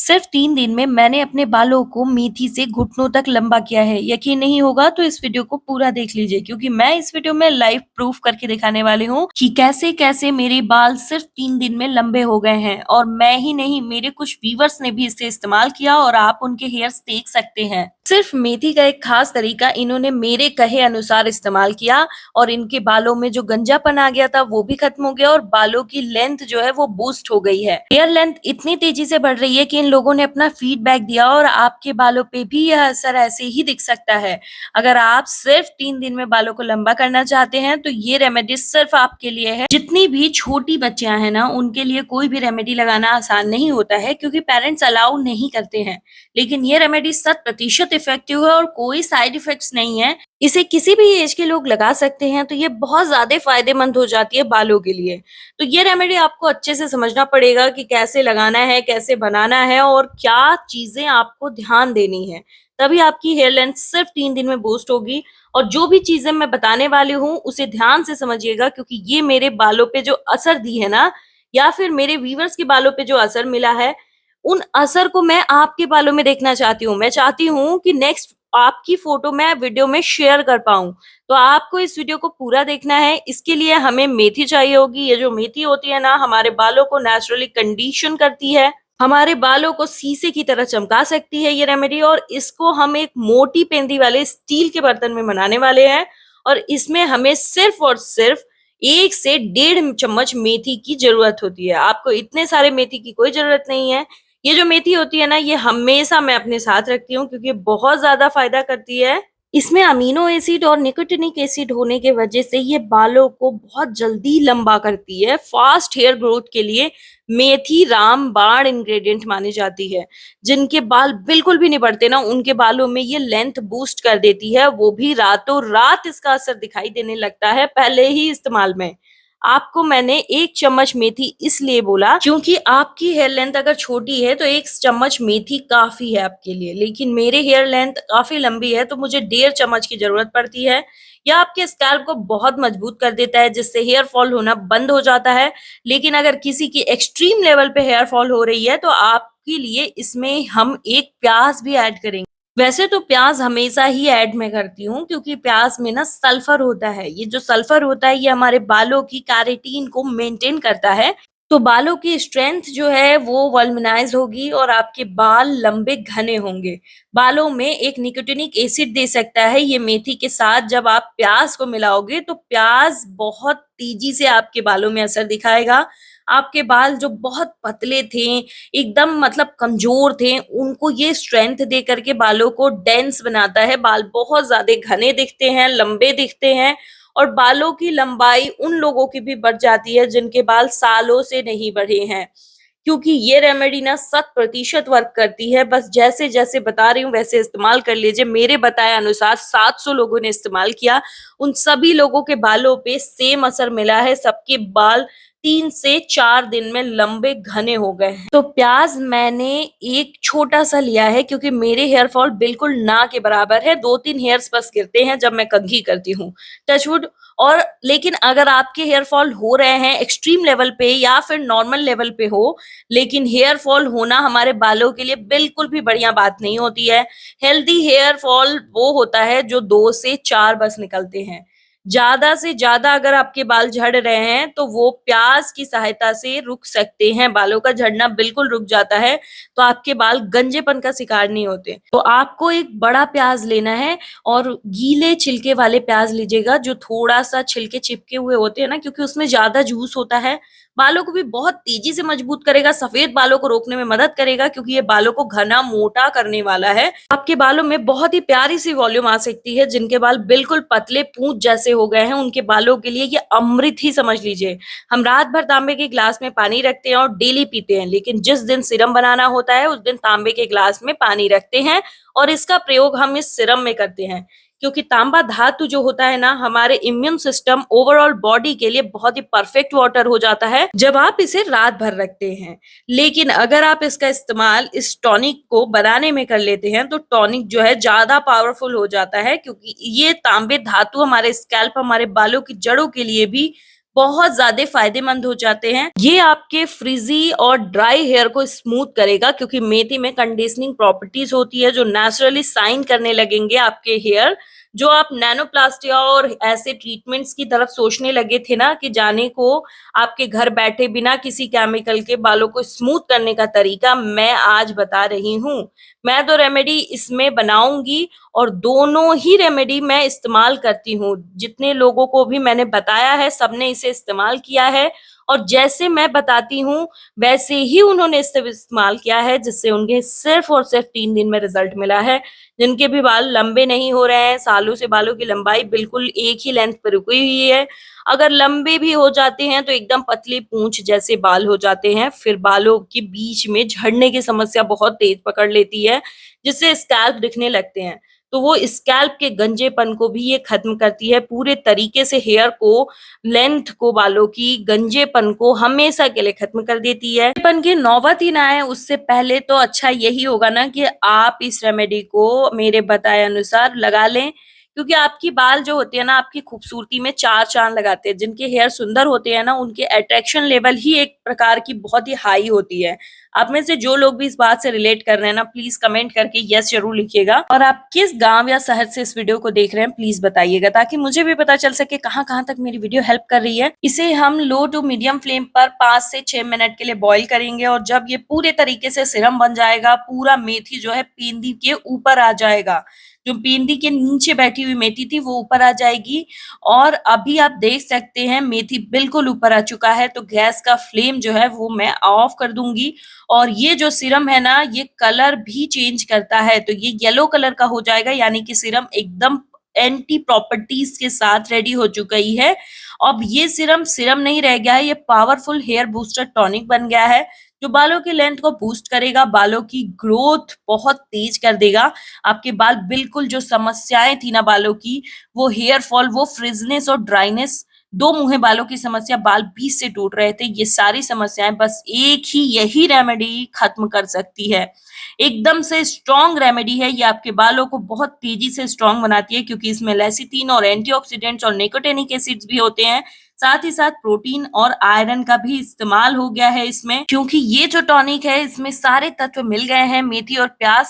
सिर्फ 3 दिन में मैंने अपने बालों को मेथी से घुटनों तक लंबा किया है। यकीन नहीं होगा तो इस वीडियो को पूरा देख लीजिए क्योंकि मैं इस वीडियो में लाइव प्रूफ करके दिखाने वाली हूँ कि कैसे-कैसे मेरे बाल सिर्फ 3 दिन में लंबे हो गए हैं और मैं ही नहीं मेरे कुछ व्यूअर्स ने भी इसे इस्तेमाल किया और आप उनके हेयर्स देख सकते हैं। सिर्फ मेथी का एक खास तरीका इन्होंने मेरे कहे अनुसार इस्तेमाल किया और इनके बालों में जो गंजापन आ गया था वो भी खत्म हो गया और बालों की लेंथ जो है वो बूस्ट हो गई है। हेयर लेंथ इतनी तेजी से बढ़ रही है कि इन लोगों ने अपना फीडबैक दिया और आपके बालों पे भी यह असर ऐसे ही दिख सकता है। अगर आप सिर्फ 3 दिन में बालों को लंबा करना चाहते हैं तो ये रेमेडी सिर्फ आपके लिए है। जितनी भी छोटी बच्चियां हैं ना उनके लिए कोई भी रेमेडी लगाना आसान नहीं होता है क्योंकि पेरेंट्स अलाउ नहीं करते हैं। लेकिन ये रेमेडी 100% इफेक्टिव है और कोई साइड इफेक्ट्स नहीं है। इसे किसी भी एज के लोग लगा सकते हैं तो ये बहुत ज्यादा फायदेमंद हो जाती है बालों के लिए। तो ये रेमेडी आपको अच्छे से समझना पड़ेगा कि कैसे लगाना है, कैसे बनाना है और क्या चीजें आपको ध्यान देनी है। तभी आपकी हेयर लेंथ सिर्फ 3 दिन में बूस्ट होगी। और जो भी चीजें मैं बताने वाली हूँ उसे ध्यान से समझिएगा क्योंकि ये मेरे बालों पे जो असर दी है ना या फिर मेरे व्यूअर्स के बालों पे जो असर मिला है उन असर को मैं आपके बालों में देखना चाहती हूँ। मैं चाहती हूँ कि नेक्स्ट आपकी फोटो मैं वीडियो में शेयर कर पाऊँ। तो आपको इस वीडियो को पूरा देखना है। इसके लिए हमें मेथी चाहिए होगी। ये जो मेथी होती है ना हमारे बालों को नेचुरली कंडीशन करती है। हमारे बालों को शीशे की तरह चमका सकती है ये रेमेडी और इसको हम एक मोटी पेंदी वाले स्टील के बर्तन में बनाने वाले हैं। और इसमें हमें सिर्फ और सिर्फ 1 से 1.5 चम्मच मेथी की जरूरत होती है। आपको इतने सारे मेथी की कोई जरूरत नहीं है। ये जो मेथी होती है ना ये हमेशा मैं अपने साथ रखती हूँ क्योंकि ये बहुत ज्यादा फायदा करती है। इसमें अमीनो एसिड और निकोटिनिक एसिड होने के वजह से ये बालों को बहुत जल्दी लंबा करती है। फास्ट हेयर ग्रोथ के लिए मेथी रामबाण इंग्रेडिएंट मानी जाती है। जिनके बाल बिल्कुल भी नहीं बढ़ते ना उनके बालों में ये लेंथ बूस्ट कर देती है, वो भी रातों रात इसका असर दिखाई देने लगता है पहले ही इस्तेमाल में। आपको मैंने 1 चम्मच मेथी इसलिए बोला क्योंकि आपकी हेयर लेंथ अगर छोटी है तो 1 चम्मच मेथी काफी है आपके लिए। लेकिन मेरे हेयर लेंथ काफी लंबी है तो मुझे 1.5 चम्मच की जरूरत पड़ती है। यह आपके स्कैल्प को बहुत मजबूत कर देता है जिससे हेयर फॉल होना बंद हो जाता है। लेकिन अगर किसी की एक्सट्रीम लेवल पे हेयर फॉल हो रही है तो आपके लिए इसमें हम एक प्याज भी ऐड करेंगे। वैसे तो प्याज हमेशा ही ऐड मैं करती हूँ क्योंकि प्याज में ना सल्फर होता है। ये जो सल्फर होता है ये हमारे बालों की केराटिन को मेंटेन करता है। तो बालों की स्ट्रेंथ जो है वो वोल्यूमाइज होगी और आपके बाल लंबे घने होंगे। बालों में एक निकोटिनिक एसिड दे सकता है ये मेथी के साथ। जब आप प्याज को मिलाओगे तो प्याज बहुत तेजी से आपके बालों में असर दिखाएगा। आपके बाल जो बहुत पतले थे एकदम मतलब कमजोर थे उनको ये स्ट्रेंथ दे करके बालों को डेंस बनाता है। बाल बहुत ज्यादा घने दिखते हैं, लंबे दिखते हैं। और बालों की लंबाई उन लोगों की भी बढ़ जाती है जिनके बाल सालों से नहीं बढ़े हैं क्योंकि ये रेमेडी ना 100% वर्क करती है। बस जैसे जैसे बता रही हूँ वैसे इस्तेमाल कर लीजिए। मेरे बताए अनुसार 700 लोगों ने इस्तेमाल किया। उन सभी लोगों के बालों पे सेम असर मिला है। सबके बाल 3 से 4 दिन में लंबे घने हो गए हैं। तो प्याज मैंने एक छोटा सा लिया है क्योंकि मेरे हेयर फॉल बिल्कुल ना के बराबर है। 2-3 हेयर्स बस गिरते हैं जब मैं कंघी करती हूँ, टचवुड। और लेकिन अगर आपके हेयर फॉल हो रहे हैं एक्सट्रीम लेवल पे या फिर नॉर्मल लेवल पे हो, लेकिन हेयर फॉल होना हमारे बालों के लिए बिल्कुल भी बढ़िया बात नहीं होती है। हेल्दी हेयर फॉल वो होता है जो 2 से 4 बस निकलते हैं। ज्यादा से ज्यादा अगर आपके बाल झड़ रहे हैं तो वो प्याज की सहायता से रुक सकते हैं। बालों का झड़ना बिल्कुल रुक जाता है तो आपके बाल गंजेपन का शिकार नहीं होते। तो आपको एक बड़ा प्याज लेना है और गीले छिलके वाले प्याज लीजिएगा जो थोड़ा सा छिलके चिपके हुए होते हैं ना क्योंकि उसमें ज्यादा जूस होता है। बालों को भी बहुत तेजी से मजबूत करेगा, सफेद बालों को रोकने में मदद करेगा क्योंकि ये बालों को घना मोटा करने वाला है। आपके बालों में बहुत ही प्यारी सी वॉल्यूम आ सकती है। जिनके बाल बिल्कुल पतले पूंछ जैसे हो गए हैं उनके बालों के लिए ये अमृत ही समझ लीजिए। हम रात भर तांबे के ग्लास में पानी रखते हैं और डेली पीते हैं, लेकिन जिस दिन सीरम बनाना होता है उस दिन तांबे के ग्लास में पानी रखते हैं और इसका प्रयोग हम इस सीरम में करते हैं क्योंकि तांबा धातु जो होता है ना हमारे इम्यून सिस्टम ओवरऑल बॉडी के लिए बहुत ही परफेक्ट वाटर हो जाता है जब आप इसे रात भर रखते हैं। लेकिन अगर आप इसका इस्तेमाल इस टॉनिक को बनाने में कर लेते हैं तो टॉनिक जो है ज्यादा पावरफुल हो जाता है क्योंकि ये तांबे धातु हमारे स्कैल्प हमारे बालों की जड़ों के लिए भी बहुत ज्यादा फायदेमंद हो जाते हैं। ये आपके फ्रिजी और ड्राई हेयर को स्मूथ करेगा, क्योंकि मेथी में कंडीशनिंग प्रॉपर्टीज होती है जो नेचुरली शाइन करने लगेंगे आपके हेयर। जो आप नैनोप्लास्टिक और ऐसे ट्रीटमेंट्स की तरफ सोचने लगे थे ना कि जाने को, आपके घर बैठे बिना किसी केमिकल के बालों को स्मूथ करने का तरीका मैं आज बता रही हूँ। मैं तो रेमेडी इसमें बनाऊंगी और दोनों ही रेमेडी मैं इस्तेमाल करती हूँ। जितने लोगों को भी मैंने बताया है सबने इसे इस्तेमाल किया है, और जैसे मैं बताती हूँ वैसे ही उन्होंने इसे इस्तेमाल किया है, जिससे उनके सिर्फ और सिर्फ 3 दिन में रिजल्ट मिला है। जिनके भी बाल लंबे नहीं हो रहे हैं, सालों से बालों की लंबाई बिल्कुल एक ही लेंथ पर रुकी हुई है, अगर लंबे भी हो जाते हैं तो एकदम पतली पूंछ जैसे बाल हो जाते हैं, फिर बालों के बीच में झड़ने की समस्या बहुत तेज पकड़ लेती है, जिससे स्कैल्प दिखने लगते हैं। तो वो स्कैल्प के गंजेपन को भी ये खत्म करती है पूरे तरीके से, हेयर को, लेंथ को, बालों की गंजेपन को हमेशा के लिए खत्म कर देती है। गंजेपन की नौबत ही ना आए उससे पहले तो अच्छा यही होगा ना कि आप इस रेमेडी को मेरे बताए अनुसार लगा लें, क्योंकि आपकी बाल जो होते हैं ना आपकी खूबसूरती में चार चांद लगाते हैं। जिनके हेयर सुंदर होते हैं ना उनके अट्रैक्शन लेवल ही एक प्रकार की बहुत ही हाई होती है। आप में से जो लोग भी इस बात से रिलेट कर रहे हैं ना, प्लीज कमेंट करके यस जरूर लिखिएगा। और आप किस गांव या शहर से इस वीडियो को देख रहे हैं प्लीज बताइएगा, ताकि मुझे भी पता चल सके कहाँ कहाँ तक मेरी वीडियो हेल्प कर रही है। इसे हम लो टू मीडियम फ्लेम पर 5 से 6 मिनट के लिए बॉईल करेंगे, और जब ये पूरे तरीके से सिरम बन जाएगा, पूरा मेथी जो है पेंदी के ऊपर आ जाएगा, जो पेंदी के नीचे बैठी हुई मेथी थी वो ऊपर आ जाएगी। और अभी आप देख सकते हैं मेथी बिल्कुल ऊपर आ चुका है, तो गैस का फ्लेम जो है वो मैं ऑफ कर दूंगी। और ये जो सीरम है ना ये कलर भी चेंज करता है, तो ये येलो कलर का हो जाएगा, यानी कि सीरम एकदम एंटी प्रॉपर्टीज के साथ रेडी हो चुकी है। अब ये सीरम सीरम नहीं रह गया है, ये पावरफुल हेयर बूस्टर टॉनिक बन गया है, जो बालों की लेंथ को बूस्ट करेगा, बालों की ग्रोथ बहुत तेज कर देगा। आपके बाल बिल्कुल जो समस्याएं थी ना बालों की, वो हेयर फॉल, वो फ्रिजनेस और ड्राइनेस, दो मुंहे बालों की समस्या, बाल बीच से टूट रहे थे, ये सारी समस्याएं बस एक ही यही रेमेडी खत्म कर सकती है। एकदम से स्ट्रॉन्ग रेमेडी है ये, आपके बालों को बहुत तेजी से स्ट्रॉन्ग बनाती है, क्योंकि इसमें लेसिथिन और एंटीऑक्सीडेंट्स और निकोटिनिक एसिड्स भी होते हैं। साथ ही साथ प्रोटीन और आयरन का भी इस्तेमाल हो गया है इसमें, क्योंकि ये जो टॉनिक है इसमें सारे तत्व मिल गए हैं मेथी और प्याज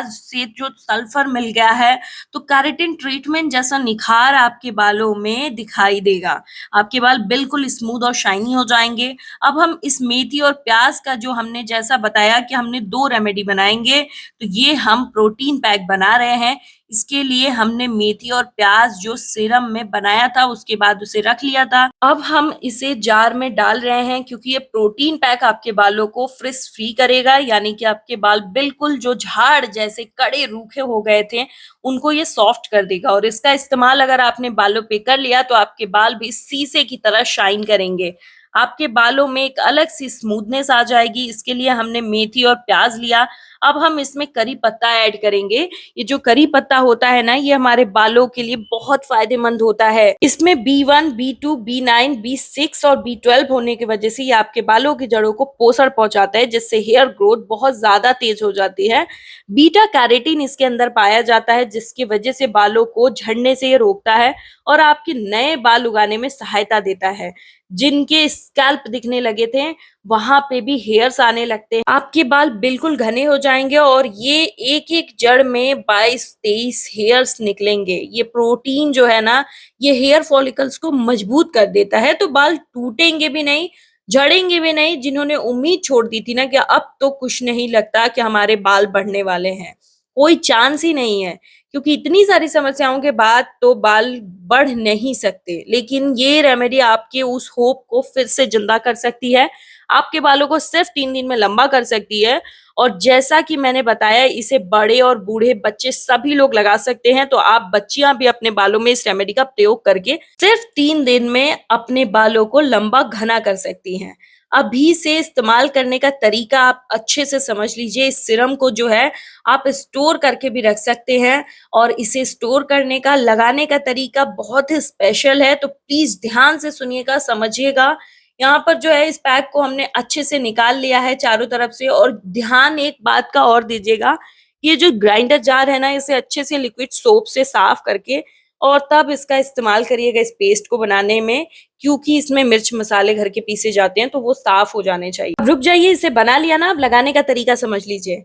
से जो सल्फर मिल गया है, तो केराटिन ट्रीटमेंट जैसा निखार आपके बालों में दिखाई देगा। आपके बाल बिल्कुल स्मूथ और शाइनी हो जाएंगे। अब हम इस मेथी और प्याज का जो हमने जैसा बताया कि हमने 2 रेमेडी बनाएंगे, तो ये हम प्रोटीन पैक बना रहे हैं। इसके लिए हमने मेथी और प्याज जो सीरम में बनाया था उसके बाद उसे रख लिया था। अब हम इसे जार में डाल रहे हैं, क्योंकि ये प्रोटीन पैक आपके बालों को फ्रिज फ्री करेगा, यानी कि आपके बाल बिल्कुल जो झाड़ जैसे कड़े रूखे हो गए थे उनको ये सॉफ्ट कर देगा। और इसका इस्तेमाल अगर आपने बालों पे कर लिया तो आपके बाल भी शीशे की तरह शाइन करेंगे, आपके बालों में एक अलग सी स्मूथनेस आ जाएगी। इसके लिए हमने मेथी और प्याज लिया। अब हम इसमें करी पत्ता ऐड करेंगे। ये जो करी पत्ता होता है ना ये हमारे बालों के लिए बहुत फायदेमंद होता है। इसमें B1, B2, B9, B6 और B12 होने की वजह से ये आपके बालों की जड़ों को पोषण पहुंचाता है, जिससे हेयर ग्रोथ बहुत ज्यादा तेज हो जाती है। बीटा कैरोटीन इसके अंदर पाया जाता है, जिसकी वजह से बालों को झड़ने से ये रोकता है और आपके नए बाल उगाने में सहायता देता है। जिनके स्कैल्प दिखने लगे थे वहां पे भी हेयर्स आने लगते हैं, आपके बाल बिल्कुल घने हो जाएंगे, और ये एक एक जड़ में 22-23 हेयर्स निकलेंगे। ये प्रोटीन जो है ना ये हेयर फॉलिकल्स को मजबूत कर देता है, तो बाल टूटेंगे भी नहीं, झड़ेंगे भी नहीं। जिन्होंने उम्मीद छोड़ दी थी ना कि अब तो कुछ नहीं लगता कि हमारे बाल बढ़ने वाले हैं, कोई चांस ही नहीं है, क्योंकि इतनी सारी समस्याओं के बाद तो बाल बढ़ नहीं सकते, लेकिन ये रेमेडी आपके उस होप को फिर से जिंदा कर सकती है, आपके बालों को सिर्फ 3 दिन में लंबा कर सकती है। और जैसा कि मैंने बताया इसे बड़े और बूढ़े बच्चे सभी लोग लगा सकते हैं, तो आप बच्चियां भी अपने बालों में इस रेमेडी का प्रयोग करके सिर्फ 3 दिन में अपने बालों को लंबा घना कर सकती हैं। अभी से इस्तेमाल करने का तरीका आप अच्छे से समझ लीजिए। इस सीरम को जो है आप स्टोर करके भी रख सकते हैं, और इसे स्टोर करने का, लगाने का तरीका बहुत ही स्पेशल है, तो प्लीज ध्यान से सुनिएगा, समझिएगा। यहाँ पर जो है इस पैक को हमने अच्छे से निकाल लिया है चारों तरफ से, और ध्यान एक बात का और दीजिएगा, ये जो ग्राइंडर जार है ना इसे अच्छे से लिक्विड सोप से साफ करके और तब इसका इस्तेमाल करिएगा इस पेस्ट को बनाने में, क्योंकि इसमें मिर्च मसाले घर के पीसे जाते हैं तो वो साफ हो जाने चाहिए। अब रुक जाइए, इसे बना लिया ना, अब लगाने का तरीका समझ लीजिए।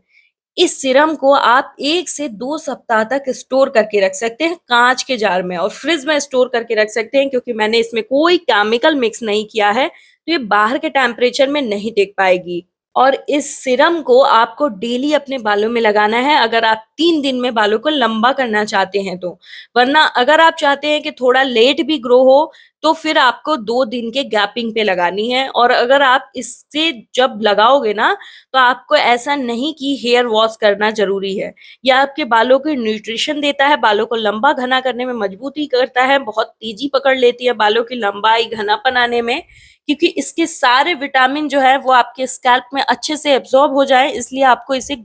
इस सीरम को आप 1 से 2 सप्ताह तक स्टोर करके रख सकते हैं कांच के जार में, और फ्रिज में स्टोर करके रख सकते हैं, क्योंकि मैंने इसमें कोई केमिकल मिक्स नहीं किया है, तो ये बाहर के टेम्परेचर में नहीं टिक पाएगी। और इस सीरम को आपको डेली अपने बालों में लगाना है, अगर आप 3 दिन में बालों को लंबा करना चाहते हैं तो। वरना अगर आप चाहते हैं कि थोड़ा लेट भी ग्रो हो, तो फिर आपको 2 दिन के गैपिंग पे लगानी है। और अगर आप इससे जब लगाओगे ना, तो आपको ऐसा नहीं कि हेयर वॉश करना ज़रूरी है। ये आपके बालों को न्यूट्रिशन देता है, बालों को लंबा घना करने में मजबूती करता है, बहुत तेज़ी पकड़ लेती है बालों की लंबाई, घनापन आने में, क्योंकि इसके सारे विटामिन जो है वो आपके स्कैल्प में अच्छे से एब्ज़ॉर्ब हो जाएँ, इसलिए आपको इसे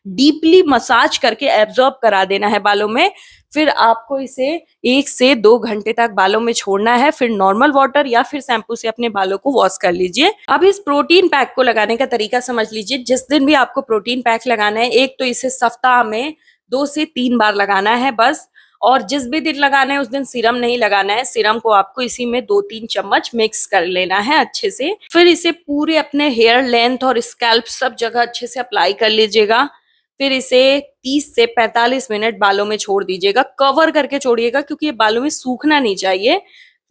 डीपली मसाज करके एब्ज़ॉर्ब करा देना है बालों में। फिर आपको इसे 1 से 2 घंटे तक बालों में छोड़ना है, फिर नॉर्मल वाटर या फिर शैम्पू से अपने बालों को वॉश कर लीजिए। अब इस प्रोटीन पैक को लगाने का तरीका समझ लीजिए। जिस दिन भी आपको प्रोटीन पैक लगाना है, एक तो इसे सप्ताह में 2 से 3 बार लगाना है बस, और जिस भी दिन लगाना है उस दिन सीरम नहीं लगाना है। सीरम को आपको इसी में 2-3 चम्मच मिक्स कर लेना है अच्छे से। फिर इसे पूरे अपने हेयर लेंथ और स्कैल्प सब जगह अच्छे से अप्लाई कर लीजिएगा। फिर इसे 30 से 45 मिनट बालों में छोड़ दीजिएगा, कवर करके छोड़िएगा, क्योंकि ये बालों में सूखना नहीं चाहिए।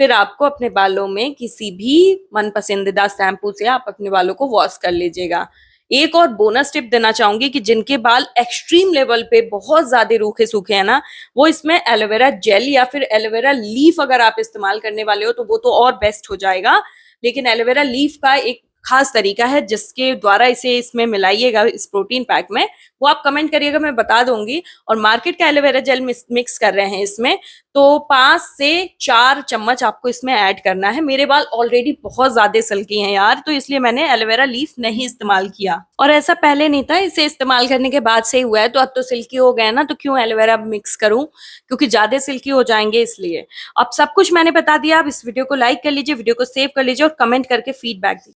फिर आपको अपने बालों में किसी भी मन पसंदीदा शैम्पू से आप अपने बालों को वॉश कर लीजिएगा। एक और बोनस टिप देना चाहूंगी कि जिनके बाल एक्सट्रीम लेवल पे बहुत ज्यादा रूखे सूखे हैं ना, वो इसमें एलोवेरा जेल या फिर एलोवेरा लीफ अगर आप इस्तेमाल करने वाले हो तो वो तो और बेस्ट हो जाएगा। लेकिन एलोवेरा लीफ का एक खास तरीका है जिसके द्वारा इसे इसमें मिलाइएगा इस प्रोटीन पैक में, वो आप कमेंट करिएगा, मैं बता दूंगी। और मार्केट का एलोवेरा जेल मिक्स कर रहे हैं इसमें, तो 5 से 4 चम्मच आपको इसमें ऐड करना है। मेरे बाल ऑलरेडी बहुत ज्यादा सिल्की हैं यार, तो इसलिए मैंने एलोवेरा लीफ नहीं इस्तेमाल किया, और ऐसा पहले नहीं था, इसे इस्तेमाल करने के बाद से हुआ है। तो अब तो सिल्की हो गए ना, तो क्यों एलोवेरा मिक्स करूं, क्योंकि ज्यादा सिल्की हो जाएंगे इसलिए। अब सब कुछ मैंने बता दिया। अब इस वीडियो को लाइक कर लीजिए, वीडियो को सेव कर लीजिए और कमेंट करके फीडबैक दीजिए।